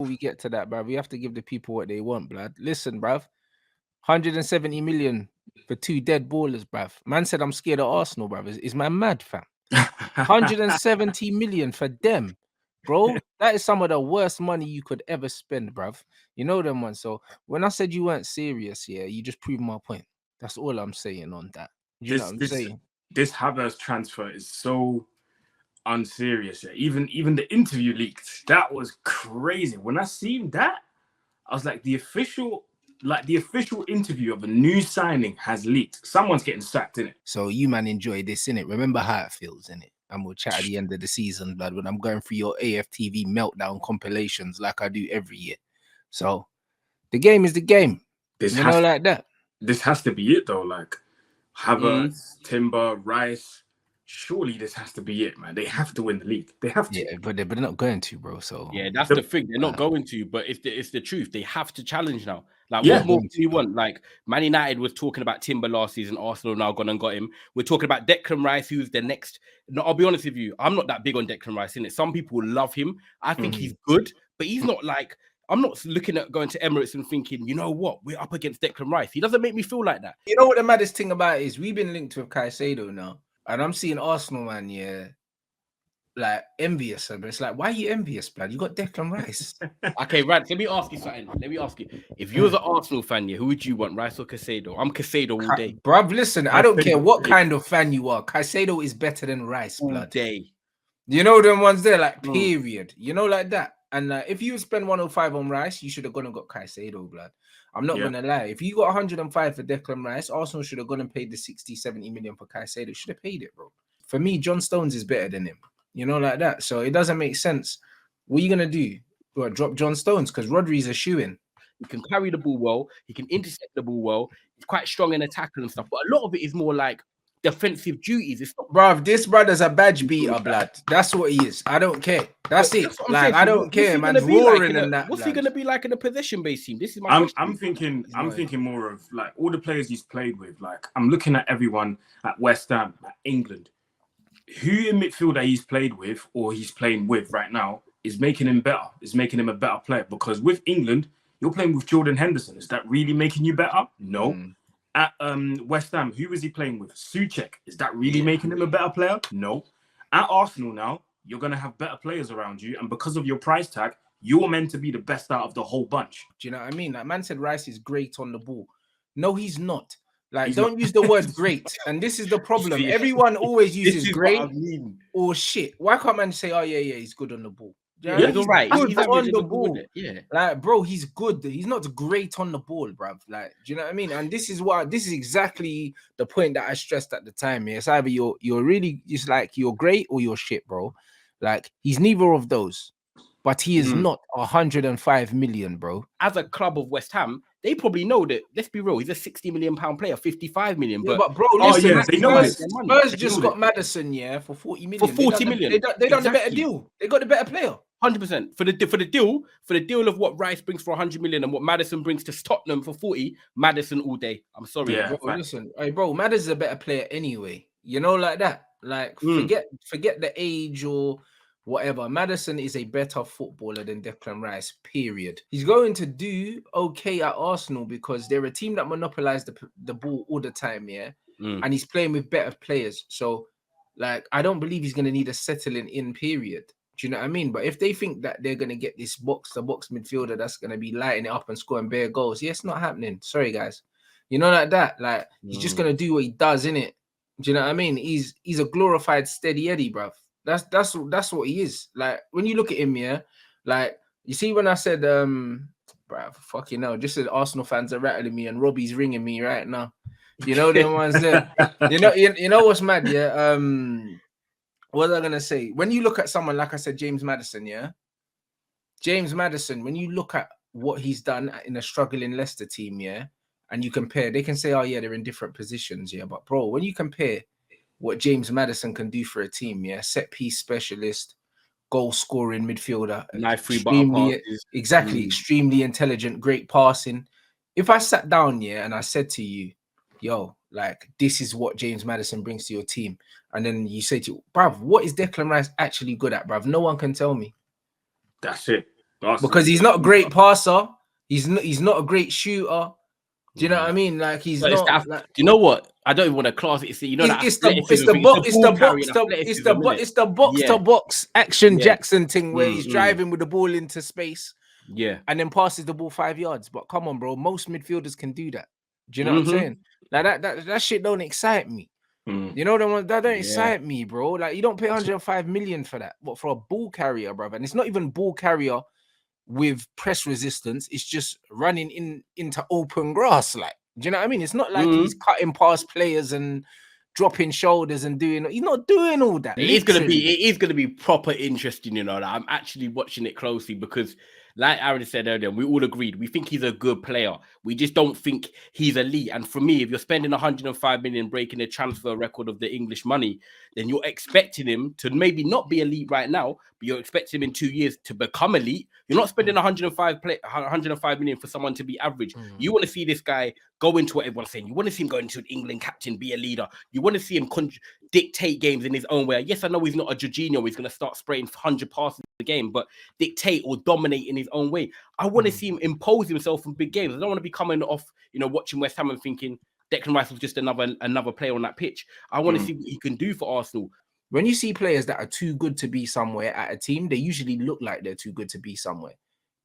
we get to that, bruv, we have to give the people what they want, blood. Listen, bruv, 170 million for 2 dead ballers, bruv. Man said I'm scared of Arsenal, bruv. Is man mad, fam? 170 million for them, bro. That is some of the worst money you could ever spend, bruv. You know them ones. So when I said you weren't serious, yeah, you just proved my point. That's all I'm saying on that. You know what I'm saying? This Havertz transfer is so unserious. Yeah. Even the interview leaked. That was crazy. When I seen that, I was like, the official interview of a new signing has leaked. Someone's getting sacked, innit? So you man enjoy this, innit? Remember how it feels, innit? And we'll chat at the end of the season, blood, when I'm going through your AFTV meltdown compilations like I do every year. So the game is the game. Like that. This has to be it though. Like Havertz, Timber, Rice. Surely this has to be it, man. They have to win the league. They have to. Yeah, but they're not going to, bro. So yeah, that's the thing. They're not going to, but it's the truth. They have to challenge now. Like, what more do you want? Like, Man United was talking about Timber last season. Arsenal now gone and got him. We're talking about Declan Rice, who's the next. No, I'll be honest with you. I'm not that big on Declan Rice, innit? Some people love him. I think he's good, but he's not like. I'm not looking at going to Emirates and thinking, you know what, we're up against Declan Rice. He doesn't make me feel like that. You know what the maddest thing about it is? We've been linked with Caicedo now, and I'm seeing Arsenal, man, yeah, like envious. But it's like, why are you envious, blood? You got Declan Rice. Okay, Rants, let me ask you something. Let me ask you. If you was an Arsenal fan, yeah, who would you want, Rice or Caicedo? I'm Caicedo all day. Bruv, listen, I don't care what kind of fan you are. Caicedo is better than Rice, blood. All day. You know them ones there, like, period. You know, like that. And if you spend 105 on Rice, you should have gone and got Caicedo, blood. I'm not going to lie. If you got 105 for Declan Rice, Arsenal should have gone and paid the 60, 70 million for Caicedo. Should have paid it, bro. For me, John Stones is better than him. You know, like that. So it doesn't make sense. What are you going to do? What, drop John Stones? Because Rodri's a shoo-in. He can carry the ball well. He can intercept the ball well. He's quite strong in attack and stuff. But a lot of it is more like defensive duties. It's not, bruv, this brother's a badge beater, blood. That's what he is. I don't care. That's it. Like, I don't care, man. Roaring and that. What's he gonna be like in a possession-based team? This is my I'm thinking more of like all the players he's played with. Like, I'm looking at everyone at West Ham, at England. Who in midfield that he's played with or he's playing with right now is making him better, is making him a better player. Because with England, you're playing with Jordan Henderson. Is that really making you better? No. At West Ham, who was he playing with? Souček. Is that really making him a better player? No. At Arsenal now, you're going to have better players around you. And because of your price tag, you're meant to be the best out of the whole bunch. Do you know what I mean? That man said Rice is great on the ball. No, he's not. Like, don't use the word great. And this is the problem. Everyone always uses great or shit. Why can't man say, oh, yeah, he's good on the ball? Yeah, he's all right. He's on the ball. Yeah. Like, bro, he's good. He's not great on the ball, bruv. Like, do you know what I mean? And this is exactly the point that I stressed at the time. Yeah, it's either you're really, it's like you're great or you're shit, bro. Like, he's neither of those. But he is not 105 million, bro. As a club of West Ham, they probably know that. Let's be real, he's a 60 million pound player, 55 million. Yeah, but bro, listen, Spurs just got Maddison, for 40 million. For 40 million, they done the better deal. They got the better player. 100% for the deal of what Rice brings for 100 million and what Maddison brings to Tottenham for 40. Maddison all day. I'm sorry, bro, listen, hey, bro, Maddison's a better player anyway. You know, like that. Like, forget the age or whatever. Maddison is a better footballer than Declan Rice, period. He's going to do okay at Arsenal because they're a team that monopolize the ball all the time, and he's playing with better players. So, like, I don't believe he's going to need a settling in period. Do you know what I mean? But if they think that they're going to get this box-to-box midfielder that's going to be lighting it up and scoring bare goals, it's not happening. Sorry, guys. You know, like that. Like, he's just going to do what he does, innit? Do you know what I mean? He's a glorified steady Eddie, bruv. That's what he is. Like, when you look at him, like, you see when I said, bruv, fucking hell, just said Arsenal fans are rattling me and Robbie's ringing me right now. You know them ones there. You know what's mad, what was I gonna say? When you look at someone like I said, James Maddison, James Maddison, when you look at what he's done in a struggling Leicester team, and you compare, they can say, oh yeah, they're in different positions, but bro, when you compare what James Maddison can do for a team, set piece specialist, goal scoring midfielder, extremely intelligent, great passing. If I sat down and I said to you, yo, like, this is what James Maddison brings to your team, and then you say to, bruv, what is Declan Rice actually good at, bruv? No one can tell me. That's it. because he's not a great passer. He's not a great shooter. Do you know what I mean? Like he's But not. do you know what? I don't even want to class it. You know that It's the box to box action Jackson thing where he's driving with the ball into space. Yeah, and then passes the ball 5 yards. But come on, bro, most midfielders can do that. Do you know what I'm saying? Like that shit don't excite me. You know that don't excite me, bro. Like you don't pay 105 million for that. What, for a ball carrier, brother? And it's not even ball carrier with press resistance. It's just running into open grass. Like, do you know what I mean? It's not like he's cutting past players and dropping shoulders and doing. He's not doing all that. It is gonna be proper interesting, you know. Like, I'm actually watching it closely because, like Aaron said earlier, we all agreed we think he's a good player. We just don't think he's elite. And for me, if you're spending 105 million breaking the transfer record of the English money, then you're expecting him to maybe not be elite right now, but you're expecting him in 2 years to become elite. You're not spending 105 million for someone to be average. You want to see this guy go into what everyone's saying. You want to see him go into an England captain, be a leader. You want to see him dictate games in his own way. Yes, I know he's not a Jorginho. He's going to start spraying 100 passes a game, but dictate or dominate in his own way. I want to see him impose himself in big games. I don't want to be coming off, watching West Ham and thinking Declan Rice was just another player on that pitch. I want to see what he can do for Arsenal. When you see players that are too good to be somewhere at a team, they usually look like they're too good to be somewhere.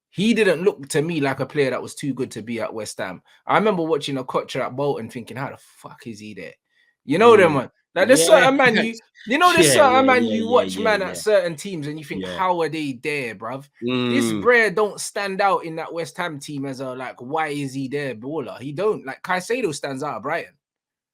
He didn't look to me like a player that was too good to be at West Ham. I remember watching a Kocher at Bolton thinking, how the fuck is he there? You know them, man. Like there's certain man you watch at certain teams and you think, how are they there, bruv? This Brer don't stand out in that West Ham team as a like, why is he there, baller? He don't. Like Caicedo stands out at Brighton.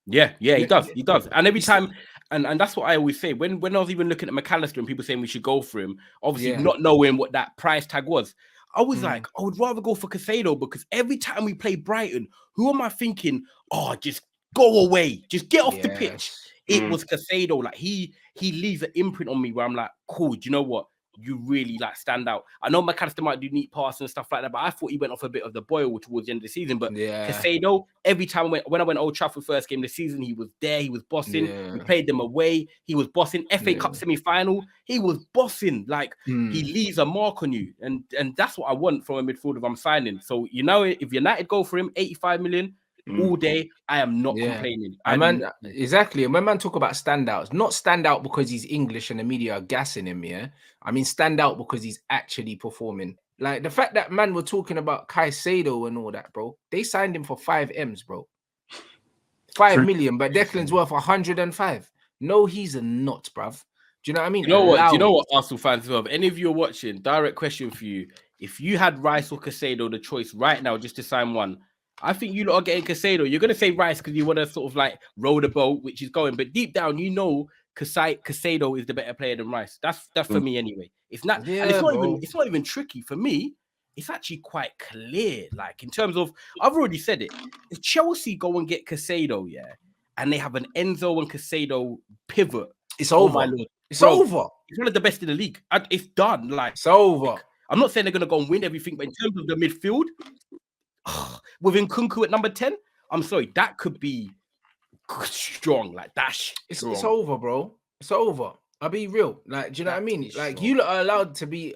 Yeah, he does. He does. And every time, and that's what I always say. When I was even looking at McAllister and people saying we should go for him, obviously not knowing what that price tag was, I was like, I would rather go for Caicedo because every time we play Brighton, who am I thinking? Oh, just go away, just get off the pitch. It was Caicedo. Like he leaves an imprint on me where I'm like, cool. Do you know what? You really like stand out. I know McAllister might do neat passes and stuff like that, but I thought he went off a bit of the boil towards the end of the season. But Caicedo, every time when I went Old Trafford first game of the season, he was there. He was bossing. We played them away. He was bossing. FA Cup semi-final, he was bossing. Like he leaves a mark on you, and that's what I want from a midfielder if I'm signing. So if United go for him, 85 million. All day, I am not complaining. Exactly. And when man talk about standouts, not stand out because he's English and the media are gassing him, I mean stand out because he's actually performing. Like the fact that man were talking about Caicedo and all that, bro. They signed him for 5 M's, bro. 5 million, but Declan's worth 105. No, he's not, bruv. Do you know what I mean? Do you know what, Arsenal fans as well? If any of you are watching, direct question for you. If you had Rice or Caicedo the choice right now just to sign one, I think you lot are getting Caicedo. You're going to say Rice because you want to sort of like row the boat, which is going. But deep down, Caicedo is the better player than Rice. That's for me anyway. It's not, and it's not even tricky for me. It's actually quite clear. Like in terms of, I've already said it. If Chelsea go and get Caicedo, and they have an Enzo and Caicedo pivot, it's over. It's over. It's one of the best in the league. It's done. Like it's over. I'm not saying they're going to go and win everything, but in terms of the midfield. With Nkunku at number 10, I'm sorry, that could be strong. Like that's it's over, bro. It's over. I'll be real. Like, do you know what I mean? Like, you are allowed to be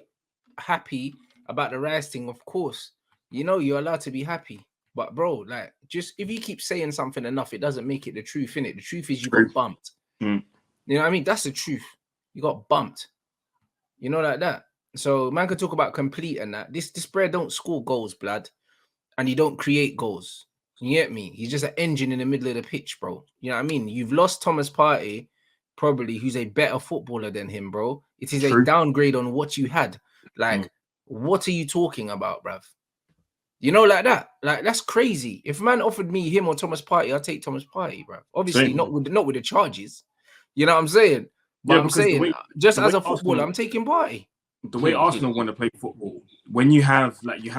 happy about the Rice thing, of course. You're allowed to be happy. But bro, like, just if you keep saying something enough, it doesn't make it the truth, innit? The truth is you got bumped. You know what I mean? That's the truth. You got bumped. Like that. So man could talk about complete and that. This Brer don't score goals, blood. And he don't create goals. You get me? He's just an engine in the middle of the pitch, bro. You know what I mean? You've lost Thomas Partey, probably, who's a better footballer than him, bro. It is a downgrade on what you had. Like, what are you talking about, bruv? Like that. Like, that's crazy. If man offered me him or Thomas Partey, I'd take Thomas Partey, bruv. Obviously, not with the charges. You know what I'm saying? But I'm saying, just as a footballer, I'm taking Partey. The way Arsenal want to play football, when you had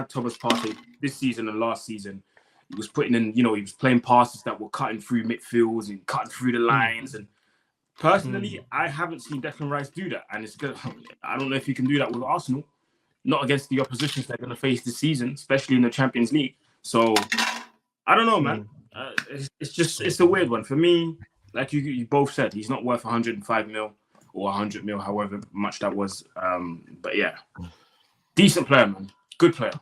Thomas Partey this season and last season, he was putting in, he was playing passes that were cutting through midfields and cutting through the lines. And personally, I haven't seen Declan Rice do that. And it's good. I don't know if he can do that with Arsenal, not against the oppositions they're going to face this season, especially in the Champions League. So I don't know, man. It's a weird one for me. Like you both said, he's not worth 105 mil. Or 100 mil, however much that was. But yeah. Decent player, man. Good player.